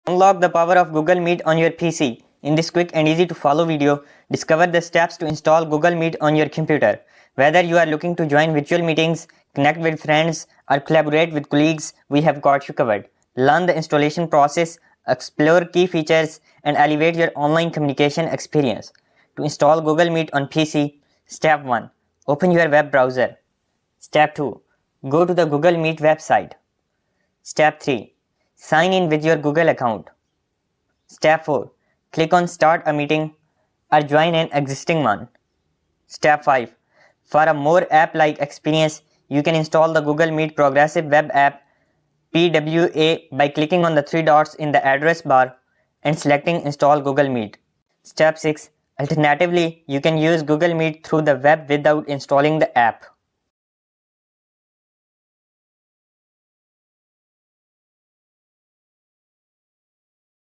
Unlock the power of Google Meet on your PC. In this quick and easy to follow video, discover the steps to install Google Meet on your computer. Whether you are looking to join virtual meetings, connect with friends, or collaborate with colleagues, we have got you covered. Learn the installation process, explore key features, and elevate your online communication experience. To install Google Meet on PC, Step 1. Open your web browser. Step 2. Go to the Google Meet website. Step 3. Sign in with your Google account. Step 4. Click on Start a meeting or join an existing one. Step 5. For a more app-like experience, you can install the Google Meet Progressive Web App (PWA) by clicking on the three dots in the address bar and selecting Install Google Meet. Step 6. Alternatively, you can use Google Meet through the web without installing the app.